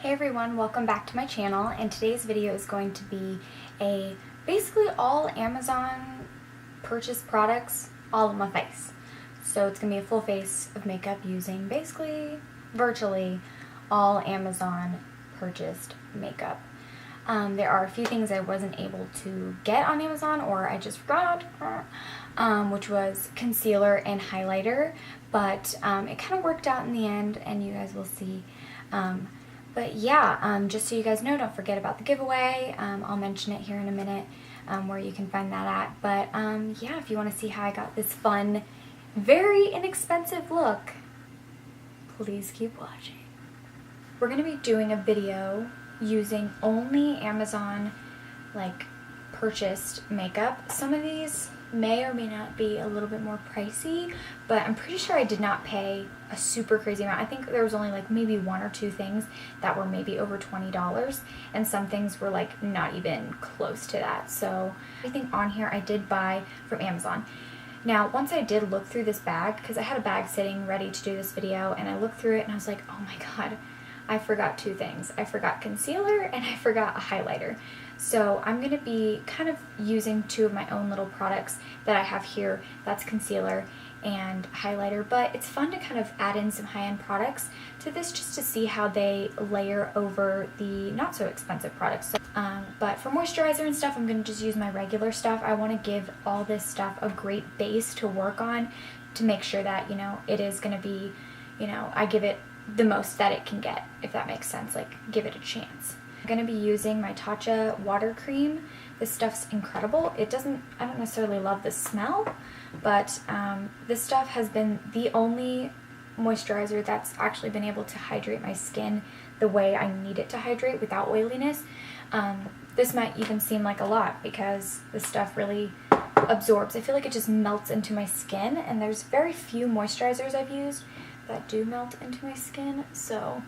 Hey everyone, welcome back to my channel, and today's video is going to be a basically all Amazon purchased products all on my face. So it's going to be a full face of makeup using basically virtually all Amazon purchased makeup. There are a few things I wasn't able to get on Amazon or I just forgot, which was concealer and highlighter, but it kind of worked out in the end and you guys will see. But yeah, just so you guys know, don't forget about the giveaway. I'll mention it here in a minute where you can find that at. But yeah, if you want to see how I got this fun, very inexpensive look, please keep watching. We're going to be doing a video using only Amazon purchased makeup. Some of these may or may not be a little bit more pricey, but I'm pretty sure I did not pay a super crazy amount. I think there was only maybe one or two things that were maybe over $20, and some things were not even close to that. So everything on here I did buy from Amazon. Now, once I did look through this bag, because I had a bag sitting ready to do this video, and I looked through it and I was like, oh my god, I forgot two things. I forgot concealer and I forgot a highlighter. So I'm going to be kind of using two of my own little products that I have here. That's concealer and highlighter, but it's fun to kind of add in some high-end products to this just to see how they layer over the not so expensive products. So, but for moisturizer and stuff, I'm going to just use my regular stuff. I want to give all this stuff a great base to work on to make sure that, it is going to be, I give it the most that it can get, if that makes sense, give it a chance. I'm going to be using my Tatcha water cream. This stuff's incredible. I don't necessarily love the smell, but this stuff has been the only moisturizer that's actually been able to hydrate my skin the way I need it to hydrate without oiliness. This might even seem like a lot because this stuff really absorbs. I feel like it just melts into my skin, and there's very few moisturizers I've used that do melt into my skin, so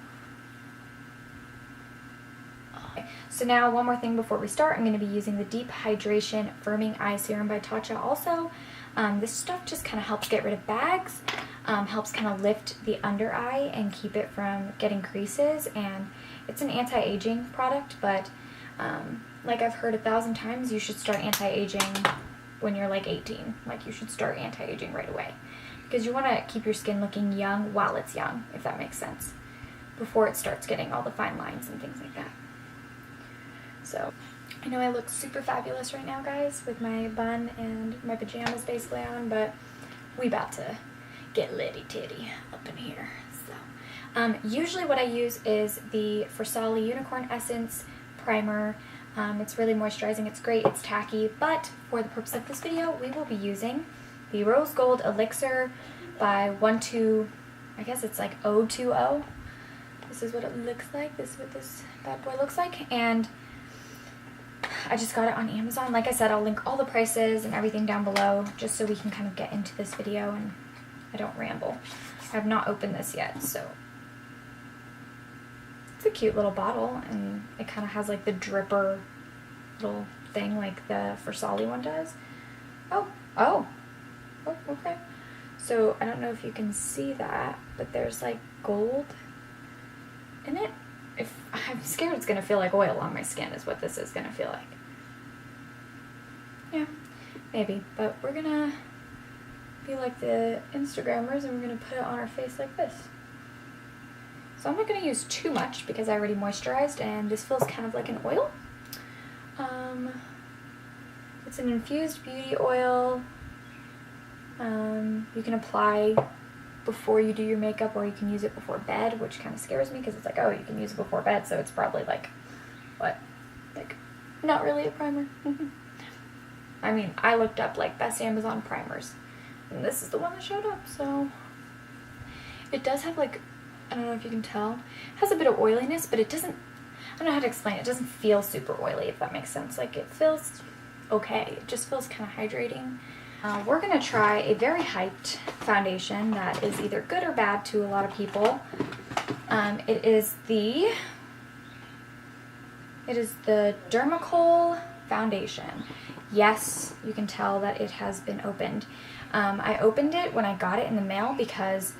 now one more thing before we start. I'm going to be using the Deep Hydration Firming Eye Serum by Tatcha also. This stuff just kind of helps get rid of bags, helps kind of lift the under eye and keep it from getting creases, and it's an anti-aging product, but like I've heard 1,000 times, you should start anti-aging when you're 18. You should start anti-aging right away, because you want to keep your skin looking young while it's young, if that makes sense, before it starts getting all the fine lines and things like that. So, I know I look super fabulous right now, guys, with my bun and my pajamas basically on, but we about to get litty-titty up in here. So, usually what I use is the Versali Unicorn Essence Primer. It's really moisturizing, it's great, it's tacky, but for the purpose of this video, we will be using the Rose Gold Elixir by 12, I guess it's 020. This is what it looks like. This is what this bad boy looks like, and I just got it on Amazon. Like I said, I'll link all the prices and everything down below just so we can kind of get into this video and I don't ramble. I have not opened this yet, so it's a cute little bottle, and it kind of has the dripper little thing like the Versali one does. Oh, okay. So I don't know if you can see that, but there's gold in it. I'm scared it's gonna feel like oil on my skin is what this is gonna feel like. Yeah, maybe, but we're gonna be like the Instagrammers and we're gonna put it on our face like this. So I'm not gonna use too much because I already moisturized, and this feels kind of like an oil. It's an infused beauty oil. You can apply before you do your makeup, or you can use it before bed, which kind of scares me because it's oh, you can use it before bed, so it's probably what? Not really a primer. I mean, I looked up best Amazon primers, and this is the one that showed up, so it does have I don't know if you can tell, it has a bit of oiliness, but it doesn't, I don't know how to explain it, it doesn't feel super oily, if that makes sense. It feels okay, it just feels kind of hydrating. We're going to try a very hyped foundation that is either good or bad to a lot of people. It is the Dermacol foundation. Yes, you can tell that it has been opened. I opened it when I got it in the mail because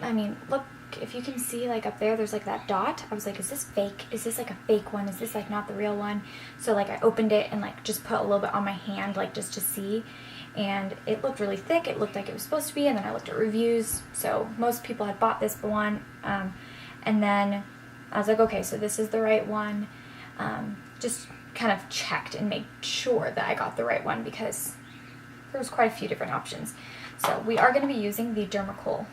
I mean, look if you can see like up there, there's like that dot. I was like, is this fake? Is this like a fake one? Is this like not the real one? So like I opened it and like just put a little bit on my hand, like just to see. And it looked really thick. It looked like it was supposed to be. And then I looked at reviews. So most people had bought this one. And then I was like, okay, so this is the right one. Just kind of checked and made sure that I got the right one because there was quite a few different options. So we are going to be using the Dermacool.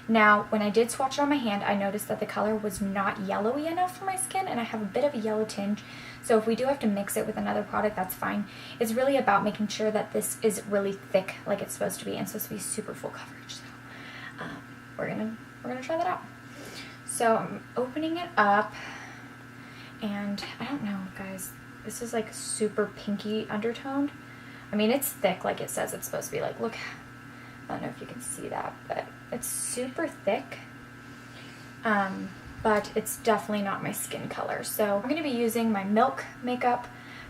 Now, when I did swatch it on my hand, I noticed that the color was not yellowy enough for my skin, and I have a bit of a yellow tinge. So if we do have to mix it with another product, that's fine. It's really about making sure that this is really thick like it's supposed to be, and it's supposed to be super full coverage. So we're gonna try that out. So I'm opening it up, and I don't know, guys. This is like super pinky undertoned. I mean, it's thick like it says it's supposed to be. Like, look. I don't know if you can see that, but it's super thick, but it's definitely not my skin color. So I'm going to be using my Milk Makeup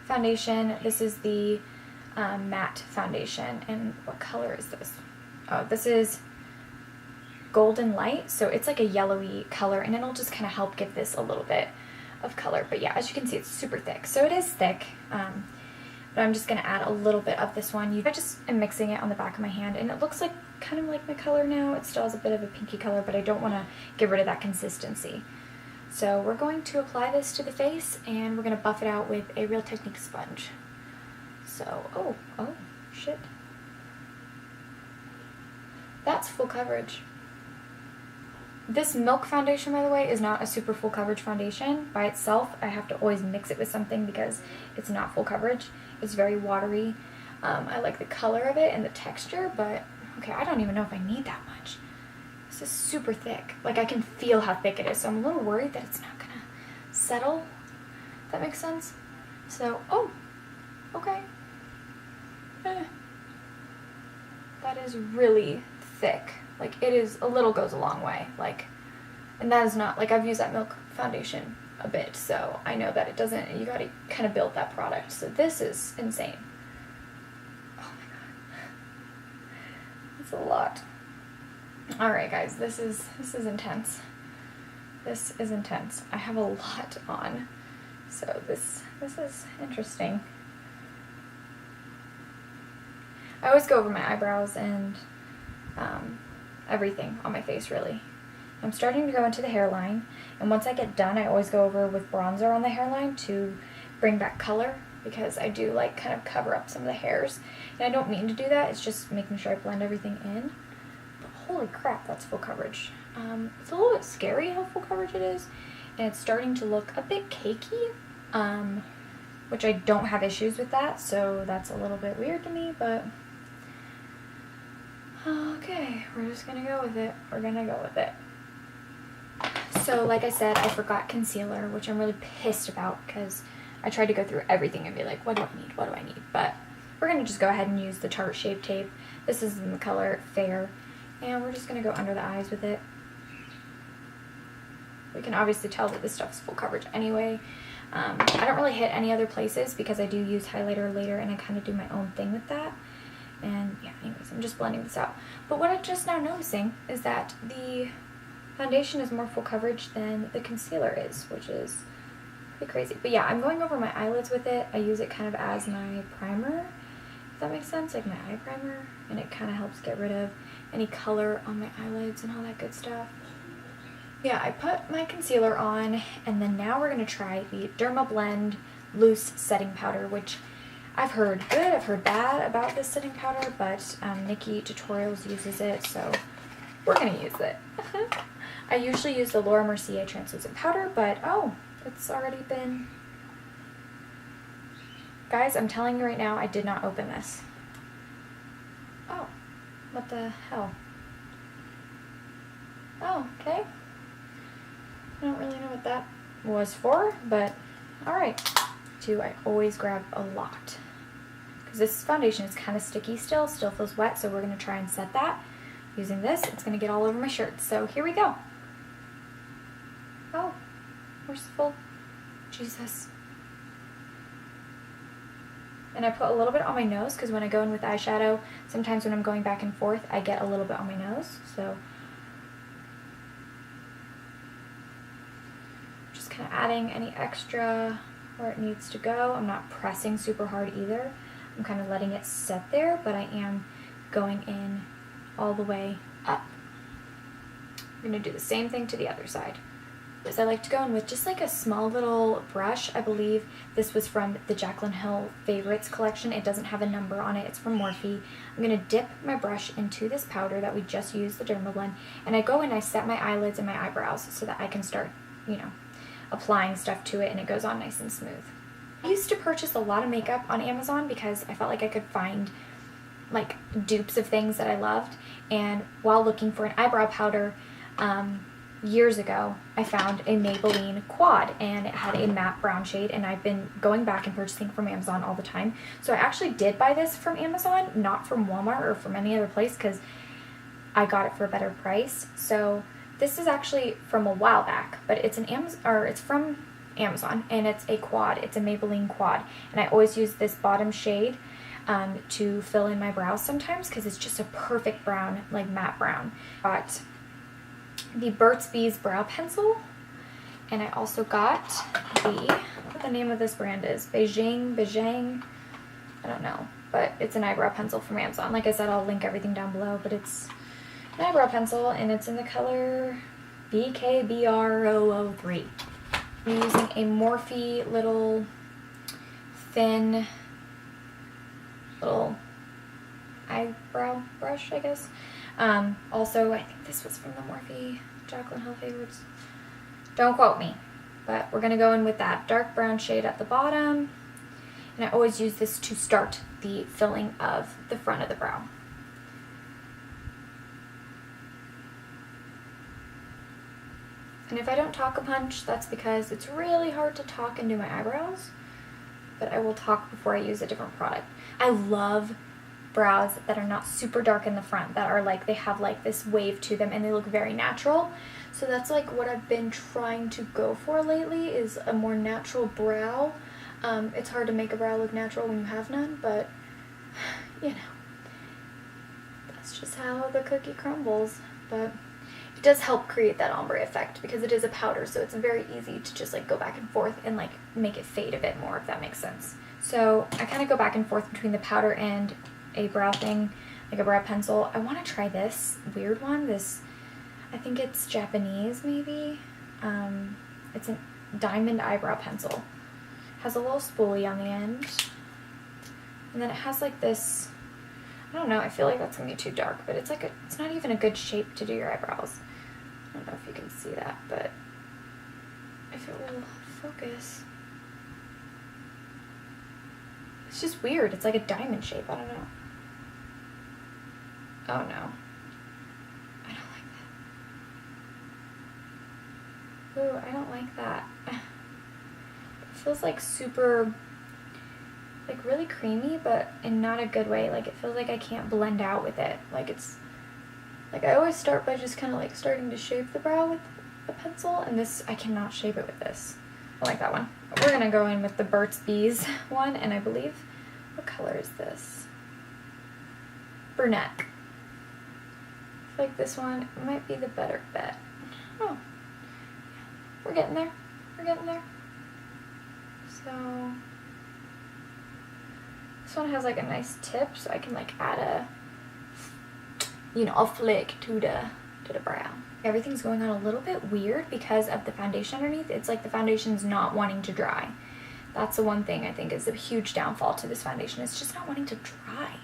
foundation. This is the matte foundation, and what color is this? Oh, this is Golden Light, so it's like a yellowy color, and it'll just kind of help give this a little bit of color. But yeah, as you can see, it's super thick, so it is thick. But I'm just going to add a little bit of this one. I just am mixing it on the back of my hand, and it looks like kind of like my color now. It still has a bit of a pinky color, but I don't want to get rid of that consistency. So we're going to apply this to the face, and we're going to buff it out with a Real Technique sponge. So, oh, shit. That's full coverage. This Milk foundation, by the way, is not a super full coverage foundation. By itself, I have to always mix it with something because it's not full coverage. It's very watery. I like the color of it and the texture, but okay, I don't even know if I need that much. This is super thick. Like, I can feel how thick it is, so I'm a little worried that it's not gonna settle. If that makes sense? So, oh, okay. That is really thick. Like, it is, a little goes a long way. Like, and that is not, like, I've used that Milk foundation a bit, so I know that it doesn't, you gotta kind of build that product. So this is insane. Oh my god. That's a lot. Alright guys, this is intense. This is intense. I have a lot on. So this is interesting. I always go over my eyebrows and everything on my face, really. I'm starting to go into the hairline, and once I get done, I always go over with bronzer on the hairline to bring back color, because I do like kind of cover up some of the hairs, and I don't mean to do that. It's just making sure I blend everything in. But holy crap, that's full coverage. It's a little bit scary how full coverage it is, and it's starting to look a bit cakey, which I don't have issues with that, so that's a little bit weird to me, but okay, we're just gonna go with it. We're gonna go with it. So like I said, I forgot concealer, which I'm really pissed about because I tried to go through everything and be like, what do I need? What do I need? But we're gonna just go ahead and use the Tarte Shape Tape. This is in the color Fair, and we're just gonna go under the eyes with it. We can obviously tell that this stuff is full coverage anyway. I don't really hit any other places because I do use highlighter later, and I kind of do my own thing with that. And yeah, anyways, I'm just blending this out. But what I'm just now noticing is that the foundation is more full coverage than the concealer is, which is pretty crazy. But yeah, I'm going over my eyelids with it. I use it kind of as my primer, if that makes sense, like my eye primer. And it kind of helps get rid of any color on my eyelids and all that good stuff. Yeah, I put my concealer on, and then now we're going to try the Derma Blend Loose Setting Powder, which I've heard good, I've heard bad about this setting powder, but Nikki Tutorials uses it, so we're going to use it. I usually use the Laura Mercier translucent powder, but oh, it's already been... Guys, I'm telling you right now, I did not open this. Oh, what the hell? Oh, okay. I don't really know what that was for, but alright. I always grab a lot. Because this foundation is kind of sticky still feels wet, so we're going to try and set that. Using this, it's going to get all over my shirt. So here we go. Oh, merciful Jesus. And I put a little bit on my nose, because when I go in with eyeshadow, sometimes when I'm going back and forth, I get a little bit on my nose. So just kind of adding any extra where it needs to go. I'm not pressing super hard either. I'm kind of letting it set there, but I am going in all the way up. I'm going to do the same thing to the other side. Is I like to go in with just like a small little brush. I believe this was from the Jaclyn Hill Favorites collection. It doesn't have a number on it. It's from Morphe. I'm going to dip my brush into this powder that we just used, the Derma Blend, and I go in and I set my eyelids and my eyebrows so that I can start, you know, applying stuff to it and it goes on nice and smooth. I used to purchase a lot of makeup on Amazon because I felt like I could find like dupes of things that I loved, and while looking for an eyebrow powder, years ago, I found a Maybelline Quad, and it had a matte brown shade, and I've been going back and purchasing from Amazon all the time. So I actually did buy this from Amazon, not from Walmart or from any other place, because I got it for a better price. So this is actually from a while back, but it's an it's from Amazon, and it's a quad. It's a Maybelline Quad, and I always use this bottom shade to fill in my brows sometimes because it's just a perfect brown, like matte brown. Got the Burt's Bees brow pencil, and I also got what the name of this brand is, Beijing, I don't know, but it's an eyebrow pencil from Amazon. Like I said, I'll link everything down below, but it's an eyebrow pencil, and it's in the color BKBR003. I'm using a Morphe little thin little eyebrow brush, I guess. Also, I think this was from the Morphe Jaclyn Hill Favorites. Don't quote me, but we're going to go in with that dark brown shade at the bottom. And I always use this to start the filling of the front of the brow. And if I don't talk a punch, that's because it's really hard to talk and do my eyebrows. But I will talk before I use a different product. I love brows that are not super dark in the front, that are like, they have like this wave to them and they look very natural. So that's like what I've been trying to go for lately, is a more natural brow. It's hard to make a brow look natural when you have none, but you know, that's just how the cookie crumbles. But it does help create that ombre effect because it is a powder, so it's very easy to just like go back and forth and like make it fade a bit more, if that makes sense. So I kind of go back and forth between the powder and a brow thing, like a brow pencil. I want to try this weird one. This, I think it's Japanese maybe. It's a diamond eyebrow pencil. Has a little spoolie on the end. And then it has like this, I don't know, I feel like that's going to be too dark, but it's like it's not even a good shape to do your eyebrows. I don't know if you can see that, but if it will focus. It's just weird. It's like a diamond shape. I don't know. Oh no. I don't like that. Ooh, I don't like that. It feels like super, like really creamy, but in not a good way. Like it feels like I can't blend out with it. Like it's, like I always start by just kind of like starting to shape the brow with a pencil, and this, I cannot shape it with this. I like that one. We're gonna go in with the Burt's Bees one, and I believe, what color is this? Brunette. I feel like this one might be the better bet. Oh, we're getting there. We're getting there. So this one has like a nice tip, so I can like add a, you know, a flick to the brow. Everything's going on a little bit weird because of the foundation underneath. It's like the foundation's not wanting to dry. That's the one thing I think is a huge downfall to this foundation. It's just not wanting to dry.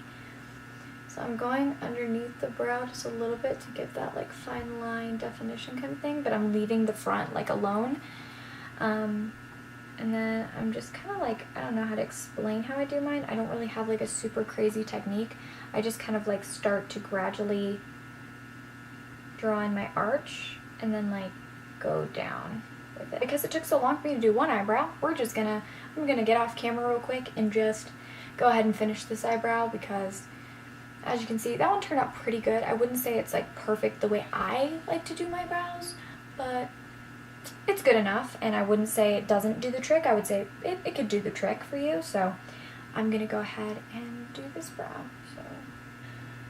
So I'm going underneath the brow just a little bit to give that like fine line definition kind of thing, but I'm leaving the front like alone. And then I'm just kind of like, I don't know how to explain how I do mine. I don't really have like a super crazy technique. I just kind of like start to gradually draw in my arch and then like go down with it. Because it took so long for me to do one eyebrow, I'm gonna get off camera real quick and just go ahead and finish this eyebrow, because as you can see, that one turned out pretty good. I wouldn't say it's like perfect the way I like to do my brows, but it's good enough, and I wouldn't say it doesn't do the trick. I would say it could do the trick for you. So I'm gonna go ahead and do this brow. So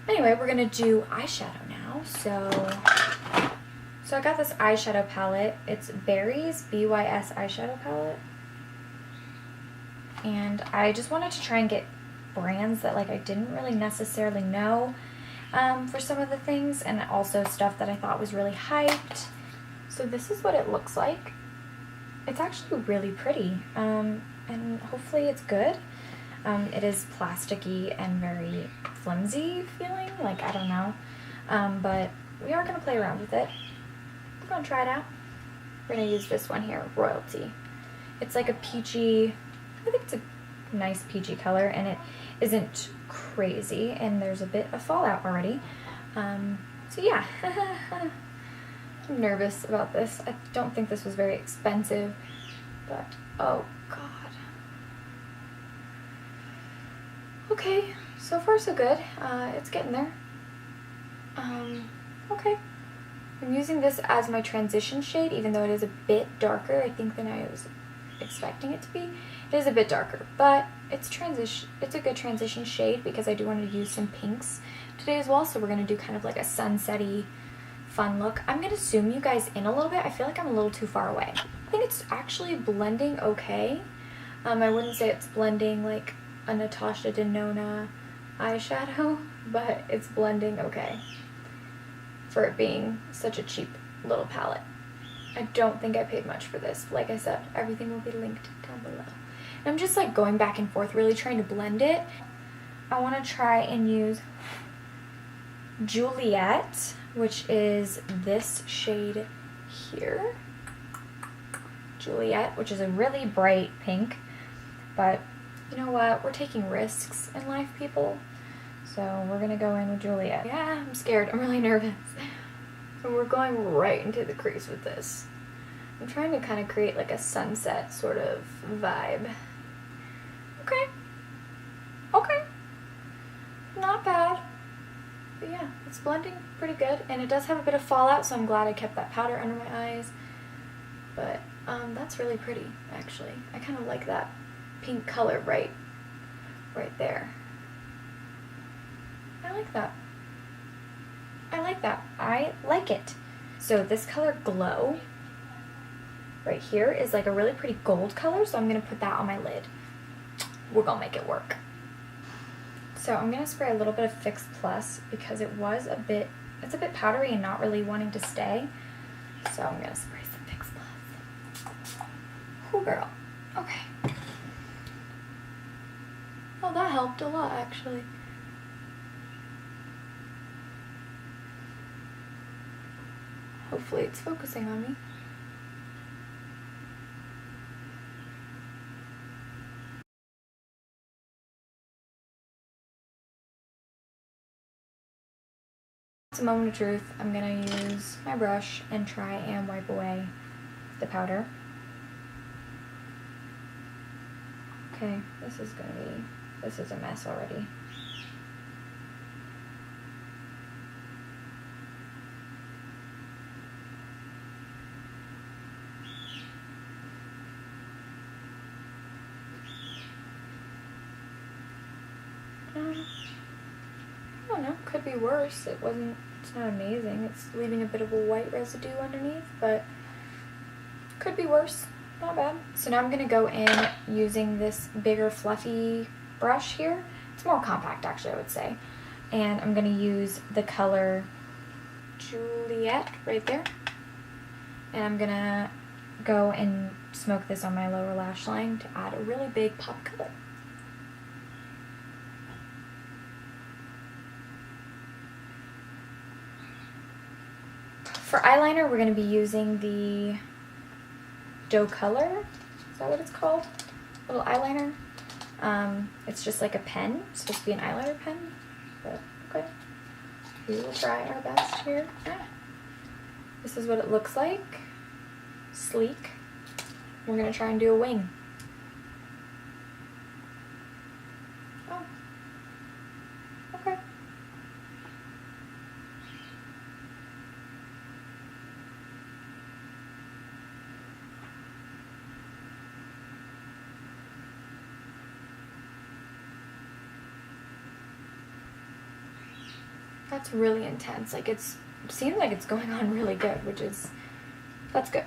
anyway, we're gonna do eyeshadow now. So So I got this eyeshadow palette. It's Berries, BYS eyeshadow palette. And I just wanted to try and get brands that like I didn't really necessarily know for some of the things, and also stuff that I thought was really hyped. So this is what it looks like. It's actually really pretty, and hopefully it's good. It is plasticky and very flimsy feeling, like I don't know, but we are going to play around with it. We're going to try it out. We're going to use this one here, Royalty. It's like a peachy, I think it's a nice peachy color, and it isn't crazy, and there's a bit of fallout already. So yeah, I'm nervous about this. I don't think this was very expensive, but oh god. Okay, so far so good. It's getting there. Okay. I'm using this as my transition shade, even though it is a bit darker, I think, than I was expecting it to be. It is a bit darker, but it's a good transition shade because I do want to use some pinks today as well, so we're going to do kind of like a sunsetty fun look. I'm going to zoom you guys in a little bit. I feel like I'm a little too far away. I think it's actually blending okay. I wouldn't say it's blending like a Natasha Denona eyeshadow, but it's blending okay for it being such a cheap little palette. I don't think I paid much for this. Like I said, everything will be linked down below. And I'm just like going back and forth, really trying to blend it. I want to try and use Juliet, which is this shade here. Juliet, which is a really bright pink, but you know what? We're taking risks in life, people. So we're gonna go in with Juliet. Yeah, I'm scared. I'm really nervous. And we're going right into the crease with this. I'm trying to kind of create like a sunset sort of vibe. Okay. Okay. Not bad. But yeah, it's blending pretty good. And it does have a bit of fallout, so I'm glad I kept that powder under my eyes. But that's really pretty, actually. I kind of like that pink color right there. I like that. I like that. I like it. So this color Glow right here is like a really pretty gold color, so I'm going to put that on my lid. We're going to make it work. So I'm going to spray a little bit of Fix Plus because it's a bit powdery and not really wanting to stay. So I'm going to spray some Fix Plus. Oh girl. Okay. Oh, that helped a lot actually. Hopefully it's focusing on me. It's a moment of truth. I'm gonna use my brush and try and wipe away the powder. Okay, this is a mess already. I don't know, could be worse. It's not amazing. It's leaving a bit of a white residue underneath, but could be worse. Not bad. So now I'm going to go in using this bigger fluffy brush here. It's more compact actually, I would say. And I'm going to use the color Juliet right there. And I'm going to go and smoke this on my lower lash line to add a really big pop color. For eyeliner, we're going to be using the Doe Color. Is that what it's called? Little eyeliner. It's just like a pen. It's supposed to be an eyeliner pen, but okay. We will try our best here. This is what it looks like. Sleek. We're going to try and do a wing. Oh. Okay. That's really intense. Like it's seems like it's going on really good, that's good.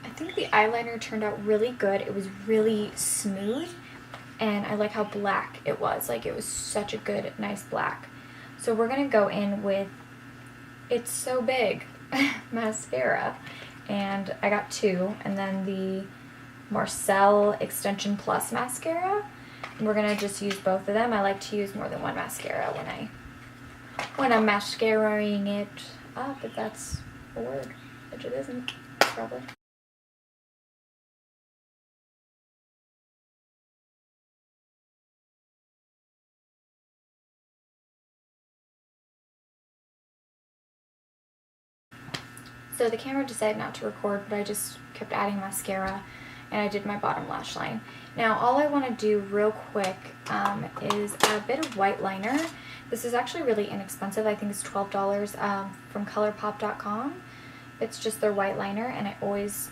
I think the eyeliner turned out really good. It was really smooth, and I like how black it was. Like, it was such a good, nice black. So we're gonna go in with It's So Big mascara, and I got 2, and then the Marcel Extension Plus mascara. And we're gonna just use both of them. I like to use more than one mascara when I'm mascaraing it up, if that's a word, which it isn't, probably. So the camera decided not to record, but I just kept adding mascara, and I did my bottom lash line. Now all I want to do real quick is a bit of white liner. This is actually really inexpensive. I think it's $12 from ColourPop.com. It's just their white liner, and I always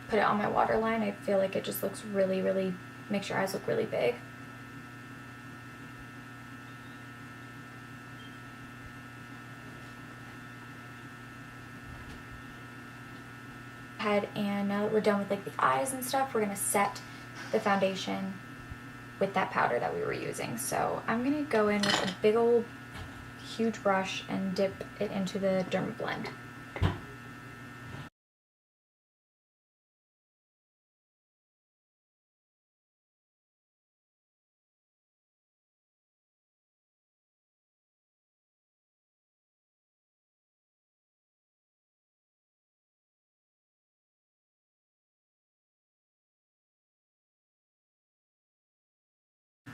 put it on my waterline. I feel like it just looks really, really, makes your eyes look really big. And now that we're done with like the eyes and stuff, we're gonna set the foundation with that powder that we were using. So I'm gonna go in with a big old huge brush and dip it into the Derma Blend.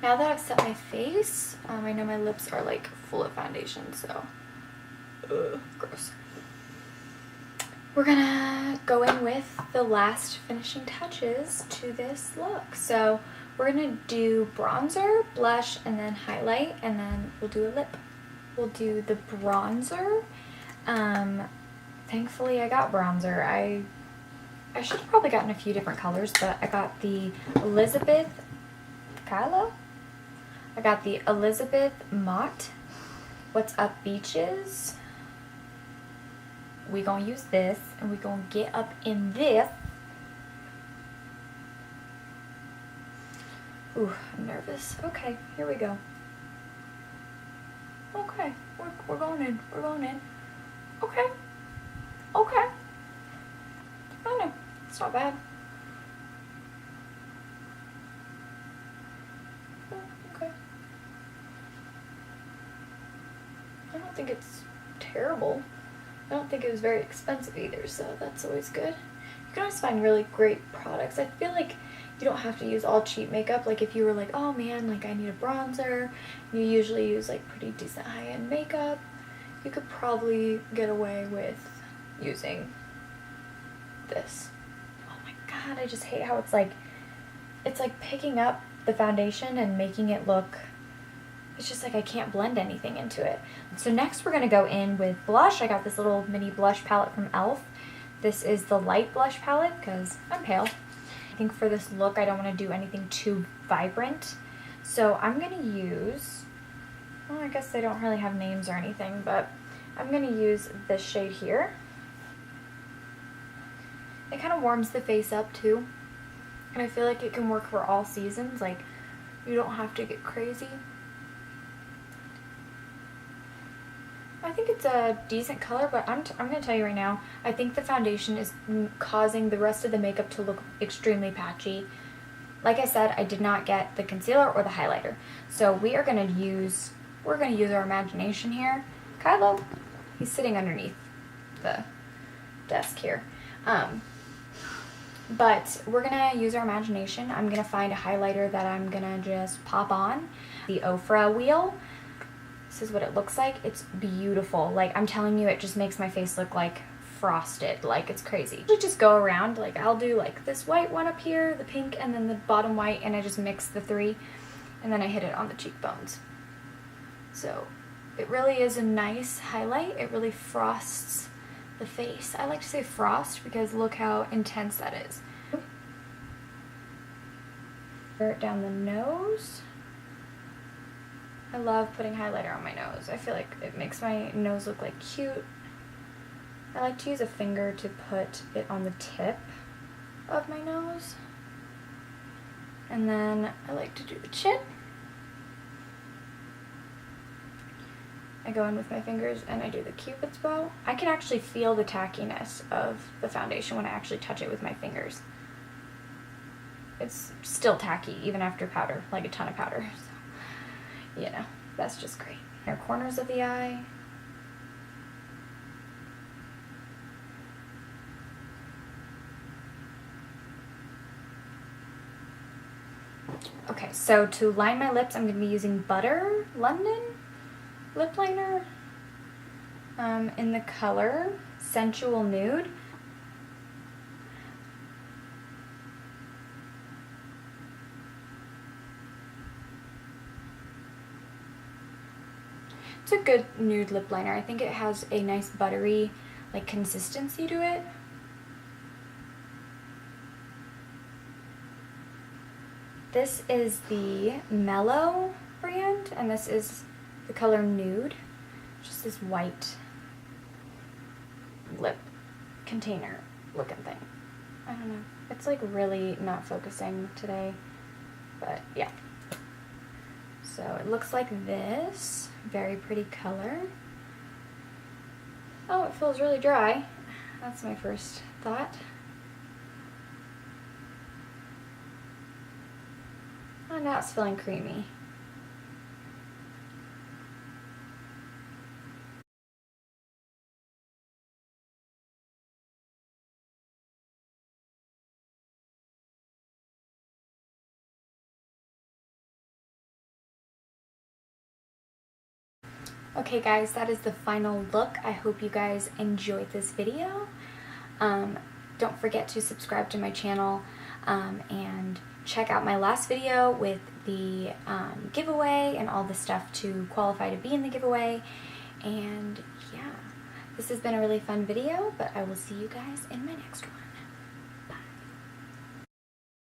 Now that I've set my face, I know my lips are like full of foundation, so gross. We're gonna go in with the last finishing touches to this look. So we're gonna do bronzer, blush, and then highlight, and then we'll do a lip. We'll do the bronzer. Thankfully I got bronzer. I should have probably gotten a few different colors, but I got the Elizabeth Kylo? I got the Elizabeth Mott What's Up Beaches. We gonna use this, and we gonna get up in this. Ooh, I'm nervous. Okay, here we go. Okay, we're going in. We're going in. Okay. Okay. I know. It's not bad. Okay. I don't think it's terrible. I don't think it was very expensive either, so that's always good. You can always find really great products. I feel like you don't have to use all cheap makeup. Like if you were like, oh man, like I need a bronzer, you usually use like pretty decent high-end makeup, you could probably get away with using this. Oh my god, I just hate how it's like picking up the foundation and making it look, it's just like I can't blend anything into it. So next we're going to go in with blush. I got this little mini blush palette from e.l.f. This is the light blush palette because I'm pale. I think for this look I don't want to do anything too vibrant. So I'm going to use, well, I guess they don't really have names or anything, but I'm going to use this shade here. It kind of warms the face up too. And I feel like it can work for all seasons. Like, you don't have to get crazy. I think it's a decent color, but I'm going to tell you right now, I think the foundation is causing the rest of the makeup to look extremely patchy. Like I said, I did not get the concealer or the highlighter. So we are going to use, we're going to use our imagination here. Kylo, he's sitting underneath the desk here. But we're going to use our imagination. I'm going to find a highlighter that I'm going to just pop on. The Ofra wheel. This is what it looks like. It's beautiful. Like, I'm telling you, it just makes my face look like frosted. Like, it's crazy. You just go around. Like, I'll do like this white one up here, the pink, and then the bottom white, and I just mix the three, and then I hit it on the cheekbones. So it really is a nice highlight. It really frosts the face. I like to say frost because look how intense that is. Down the nose. I love putting highlighter on my nose. I feel like it makes my nose look like cute. I like to use a finger to put it on the tip of my nose. And then I like to do the chin. I go in with my fingers and I do the Cupid's bow. I can actually feel the tackiness of the foundation when I actually touch it with my fingers. It's still tacky even after powder, like a ton of powder. So, you know, that's just great. Inner corners of the eye. Okay, so to line my lips, I'm going to be using Butter London lip liner in the color Sensual Nude. It's a good nude lip liner. I think it has a nice buttery like consistency to it. This is the Mellow brand, and this is the color Nude. Just this white lip container looking thing. I don't know. It's like really not focusing today, but yeah. So it looks like this. Very pretty color. Oh, it feels really dry. That's my first thought. Oh, now it's feeling creamy. Okay guys, that is the final look. I hope you guys enjoyed this video. Don't forget to subscribe to my channel and check out my last video with the giveaway and all the stuff to qualify to be in the giveaway. And yeah, this has been a really fun video, but I will see you guys in my next one.